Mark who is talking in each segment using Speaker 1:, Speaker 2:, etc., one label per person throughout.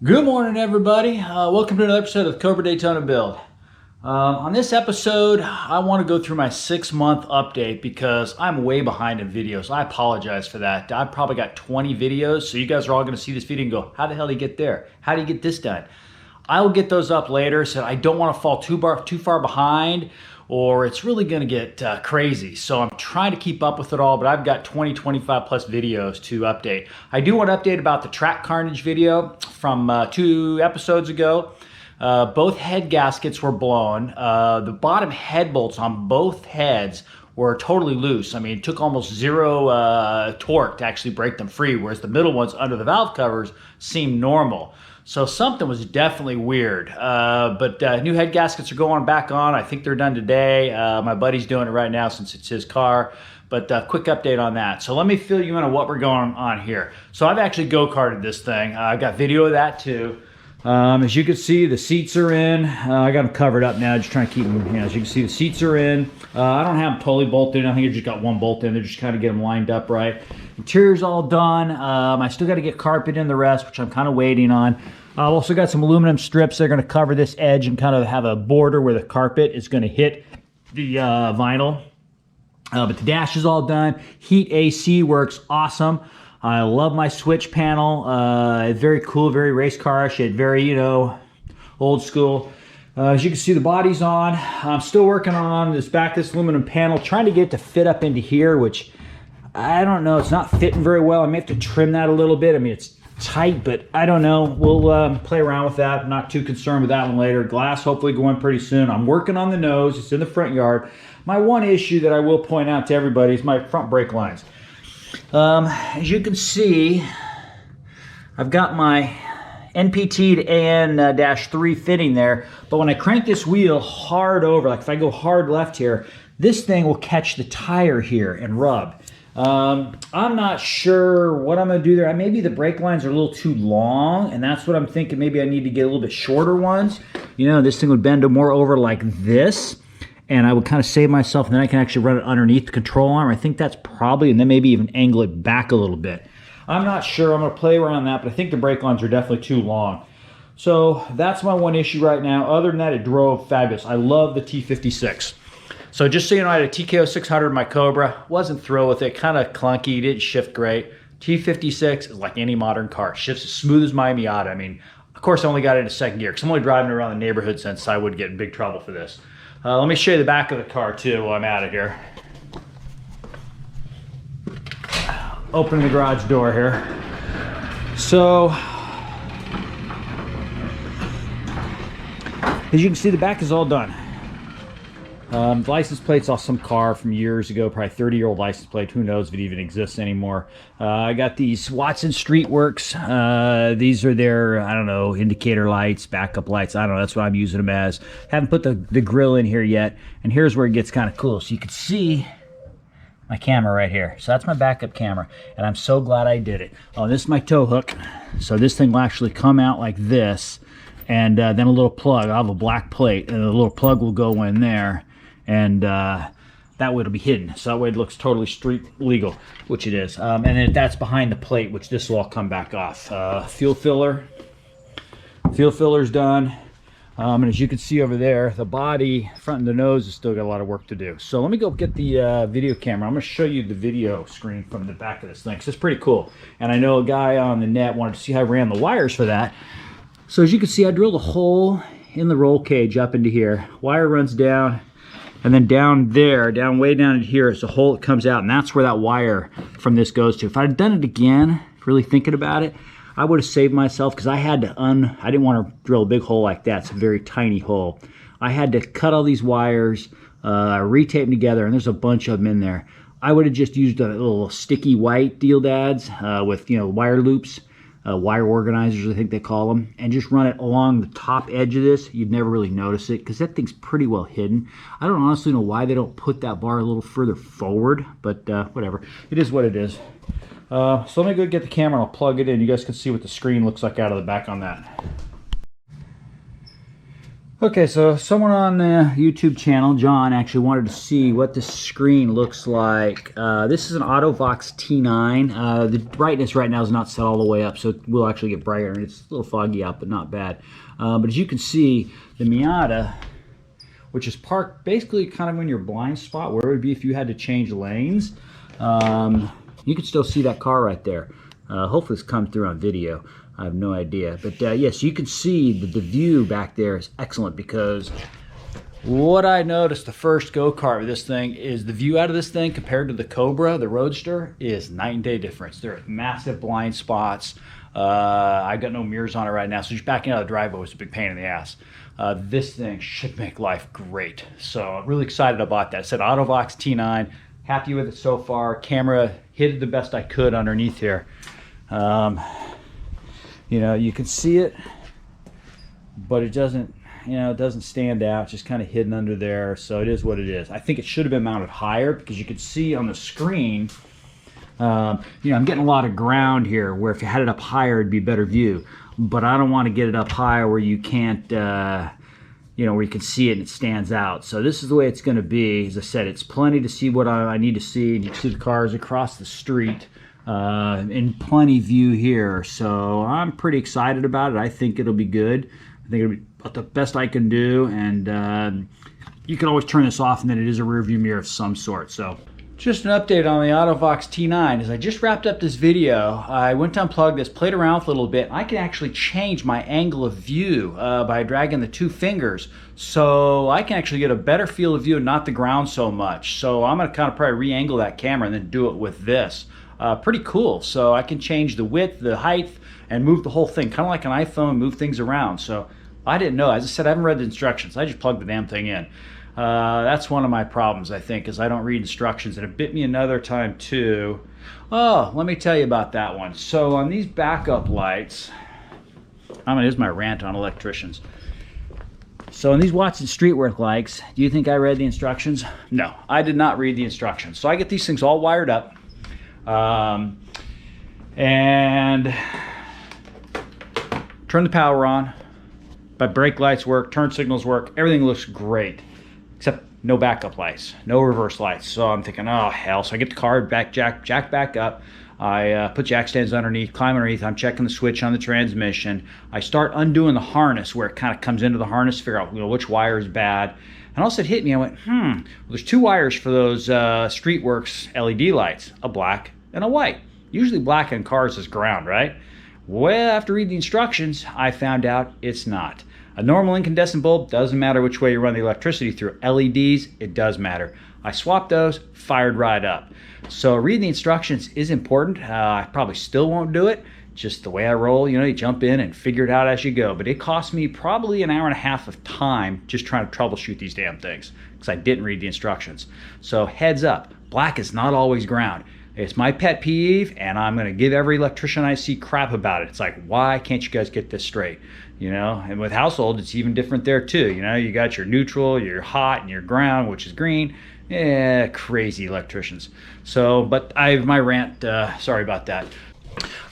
Speaker 1: Good morning, everybody. Welcome to another episode of the Cobra Daytona build. On this episode, I want to go through my 6-month update because I'm way behind in videos. I apologize for that. I've probably got 20 videos, so you guys are all going to see this video and go, how the hell do you get there? How do you get this done? I will get those up later, so I don't want to fall too far behind, or it's really going to get crazy. So I'm trying to keep up with it all, but I've got 25 plus videos to update. I do want to update about the track carnage video from 2 episodes ago. Both head gaskets were blown. The bottom head bolts on both heads were totally loose. I mean, it took almost zero torque to actually break them free, whereas the middle ones under the valve covers seemed normal. So something was definitely weird. But new head gaskets are going back on. I think they're done today. My buddy's doing it right now since it's his car. But quick update on that. So let me fill you in on what we're going on here. So I've actually go-karted this thing. I got video of that too. As you can see, the seats are in. I got them covered up now, just trying to keep them, as you can see, the seats are in. I don't have them totally bolted in. I think I just got one bolt in. They're just kind of get them lined up right. Interior's all done. I still got to get carpet in the rest, which I'm kind of waiting on. I've also got some aluminum strips that are going to cover this edge and kind of have a border where the carpet is going to hit the vinyl. But the dash is all done. Heat AC works awesome. I love my switch panel. It's very cool, very race car-ish, very, old school. As you can see, the body's on. I'm still working on this aluminum panel, trying to get it to fit up into here, which I don't know. It's not fitting very well. I may have to trim that a little bit. I mean, it's tight, but I don't know. We'll play around with that. I'm not too concerned with that one later. Glass hopefully going pretty soon. I'm working on the nose. It's in the front yard. My one issue that I will point out to everybody is my front brake lines. As you can see, I've got my NPT to AN-3 fitting there, but when I crank this wheel hard over, like if I go hard left here, this thing will catch the tire here and rub. I'm not sure what I'm going to do there. Maybe the brake lines are a little too long, and that's what I'm thinking. Maybe I need to get a little bit shorter ones. This thing would bend more over like this, and I would kind of save myself, and then I can actually run it underneath the control arm. I think that's probably, and then maybe even angle it back a little bit. I'm not sure. I'm going to play around that, but I think the brake lines are definitely too long. So that's my one issue right now. Other than that, it drove fabulous. I love the T56. So just so you know, I had a TKO 600 in my Cobra. Wasn't thrilled with it. Kind of clunky. Didn't shift great. T56 is like any modern car. Shifts as smooth as my Miata. I mean, of course, I only got it in second gear because I'm only driving around the neighborhood since I would get in big trouble for this. Let me show you the back of the car too while I'm out of here. Opening the garage door here. So, as you can see, the back is all done. The license plate's off some car from years ago, probably 30-year-old license plate. Who knows if it even exists anymore. I got these Watson Street Works. These are their, I don't know, indicator lights, backup lights. I don't know, that's what I'm using them as. Haven't put the grill in here yet. And here's where it gets kind of cool. So you can see my camera right here. So that's my backup camera. And I'm so glad I did it. Oh, this is my tow hook. So this thing will actually come out like this. And then a little plug. I'll have a black plate. And a little plug will go in there. And that way it'll be hidden, so that way it looks totally street legal, which it is. And then that's behind the plate, which this will all come back off. Fuel filler's done. And as you can see over there, the body, front and the nose has still got a lot of work to do. So let me go get the video camera. I'm going to show you the video screen from the back of this thing, because it's pretty cool. And I know a guy on the net wanted to see how I ran the wires for that. So as you can see, I drilled a hole in the roll cage up into here. Wire runs down. And then down there, way down in here is a hole that comes out, and that's where that wire from this goes to. If I'd done it again, really thinking about it, I would have saved myself, because I had to I didn't want to drill a big hole like that. It's a very tiny hole. I had to cut all these wires, retape them together, and there's a bunch of them in there. I would have just used a little sticky white doodads with, wire loops. Wire organizers, I think they call them, and just run it along the top edge of this. You'd never really notice it because that thing's pretty well hidden. I don't honestly know why they don't put that bar a little further forward, but whatever. It is what it is. So let me go get the camera and I'll plug it in. You guys can see what the screen looks like out of the back on that. Okay, so someone on the YouTube channel, John, actually wanted to see what this screen looks like. This is an Autovox T9. The brightness right now is not set all the way up, so it will actually get brighter. It's a little foggy out, but not bad. But as you can see, the Miata, which is parked basically kind of in your blind spot, where it would be if you had to change lanes, you can still see that car right there. Hopefully this comes through on video. I have no idea. But yes, you can see that the view back there is excellent, because what I noticed the first go-kart with this thing is the view out of this thing compared to the Cobra, the Roadster, is night and day difference. There are massive blind spots. I got no mirrors on it right now, so just backing out of the driveway was a big pain in the ass. This thing should make life great. So I'm really excited about that. I said Autovox T9. Happy with it so far. Camera hit it the best I could underneath here. You know, you can see it, but it doesn't, you know, it doesn't stand out. It's just kind of hidden under there, so it is what it is. I think it should have been mounted higher, because you could see on the screen, you know, I'm getting a lot of ground here, where if you had it up higher, it'd be better view. But I don't want to get it up higher where you can't, you know, where you can see it and it stands out. So this is the way it's going to be. As I said, it's plenty to see what I need to see. And you can see the cars across the street. In plenty view here, so I'm pretty excited about it. I think it'll be good. I think it'll be about the best I can do, and you can always turn this off, and then it is a rear view mirror of some sort. So just an update on the Autovox T9. As I just wrapped up this video, I went to unplug this, played around with it a little bit. I can actually change my angle of view by dragging the two fingers, so I can actually get a better field of view and not the ground so much. So I'm going to kind of probably re-angle that camera and then do it with this. Pretty cool. So I can change the width, the height, and move the whole thing, kind of like an iPhone, move things around. So I didn't know. As I said, I haven't read the instructions. I just plugged the damn thing in. That's one of my problems, I think, is I don't read instructions, and it bit me another time too. Oh, let me tell you about that one. So on these backup lights, here's my rant on electricians. So in these Watson Streetwork lights, do you think I read the instructions? No, I did not read the instructions. So I get these things all wired up. And turn the power on. My brake lights work, turn signals work, everything looks great, except no backup lights, no reverse lights. So I'm thinking, oh hell. So I get the car jack back up. I put jack stands underneath, climb underneath. I'm checking the switch on the transmission. I start undoing the harness, where it kind of comes into the harness, figure out, you know, which wire is bad. And also it hit me, I went, well, there's two wires for those Streetworks LED lights, a black and a white. Usually black in cars is ground, right? Well, after reading the instructions, I found out it's not. A normal incandescent bulb, doesn't matter which way you run the electricity through. LEDs, it does matter. I swapped those, fired right up. So reading the instructions is important. I probably still won't do it. Just the way I roll, you know, you jump in and figure it out as you go. But it cost me probably an hour and a half of time just trying to troubleshoot these damn things, because I didn't read the instructions. So heads up, black is not always ground. It's my pet peeve, and I'm going to give every electrician I see crap about it. It's like, why can't you guys get this straight? You know, and with household, it's even different there too. You know, you got your neutral, your hot, and your ground, which is green. Yeah, crazy electricians. So, but my rant, sorry about that.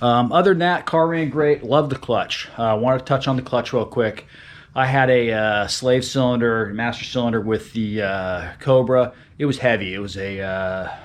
Speaker 1: Other than that, car ran great. Love the clutch. I want to touch on the clutch real quick. I had a slave cylinder, master cylinder with the Cobra. It was heavy. It was a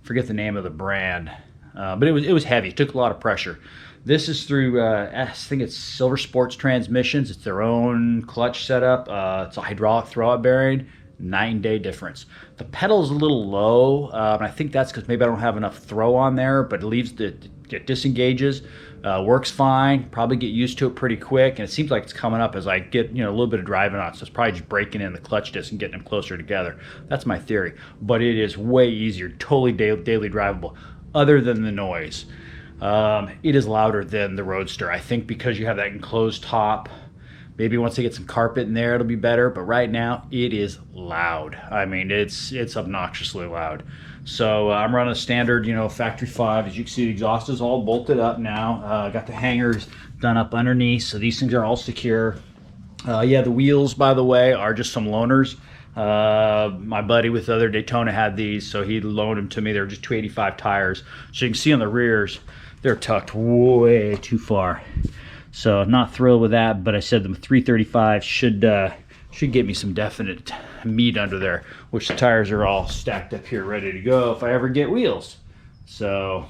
Speaker 1: forget the name of the brand, but it was heavy. It took a lot of pressure. This is through I think it's Silver Sports Transmissions. It's their own clutch setup. It's a hydraulic throwout bearing. 9-day difference. The pedal's a little low, and I think that's because maybe I don't have enough throw on there, but it leaves it disengages, works fine. Probably get used to it pretty quick, and it seems like it's coming up as I get, you know, a little bit of driving on it. So it's probably just breaking in the clutch disc and getting them closer together. That's my theory, but it is way easier, totally daily drivable, other than the noise. It is louder than the Roadster, I think, because you have that enclosed top. Maybe once they get some carpet in there, it'll be better. But right now, it is loud. I mean, it's obnoxiously loud. So I'm running a standard, you know, factory 5. As you can see, the exhaust is all bolted up now. Got the hangers done up underneath, so these things are all secure. Yeah, the wheels, by the way, are just some loaners. My buddy with the other Daytona had these, so he loaned them to me. They're just 285 tires. So you can see on the rears, they're tucked way too far. So not thrilled with that, but I said the 335 should get me some definite meat under there, which the tires are all stacked up here ready to go if I ever get wheels. So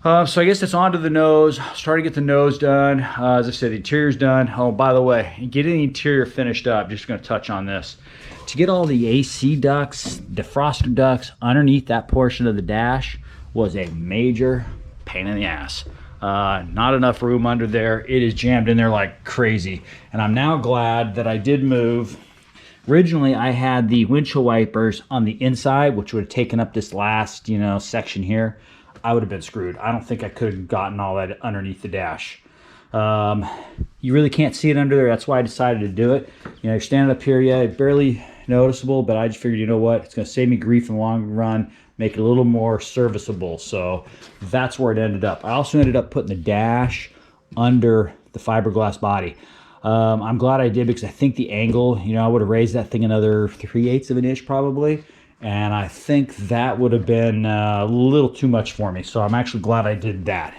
Speaker 1: so I guess it's on to the nose. Starting to get the nose done. As I said, the interior's done. Oh, by the way, getting the interior finished up, just going to touch on this. To get all the AC ducts, defroster ducts underneath that portion of the dash was a major pain in the ass. Not enough room under there. It is jammed in there like crazy. And I'm now glad that I did move. Originally, I had the windshield wipers on the inside, which would have taken up this last, section here. I would have been screwed. I don't think I could have gotten all that underneath the dash. You really can't see it under there. That's why I decided to do it. You're standing up here, yeah, barely noticeable, but I just figured, you know what? It's going to save me grief in the long run, make it a little more serviceable. So that's where it ended up. I also ended up putting the dash under the fiberglass body. I'm glad I did, because I think the angle, I would have raised that thing another 3/8 of an inch probably. And I think that would have been a little too much for me. So I'm actually glad I did that.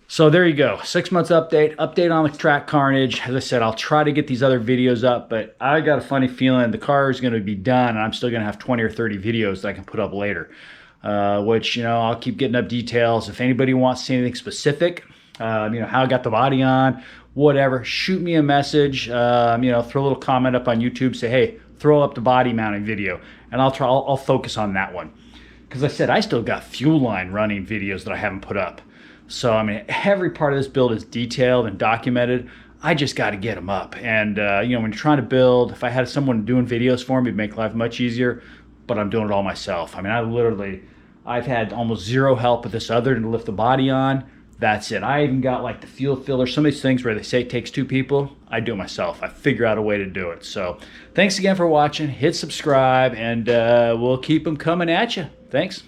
Speaker 1: So there you go. 6 months update on the track carnage. As I said, I'll try to get these other videos up, but I got a funny feeling the car is going to be done and I'm still going to have 20 or 30 videos that I can put up later. Which, I'll keep getting up details. If anybody wants to see anything specific, how I got the body on, whatever, shoot me a message, throw a little comment up on YouTube, say, hey, throw up the body mounting video, and I'll focus on that one. Because I said, I still got fuel line running videos that I haven't put up. So, every part of this build is detailed and documented. I just got to get them up. And, when you're trying to build, if I had someone doing videos for me, it'd make life much easier, but I'm doing it all myself. I've had almost zero help with this other than to lift the body on. That's it. I even got like the fuel filler, some of these things where they say it takes 2 people. I do it myself. I figure out a way to do it. So thanks again for watching. Hit subscribe, and we'll keep them coming at you. Thanks.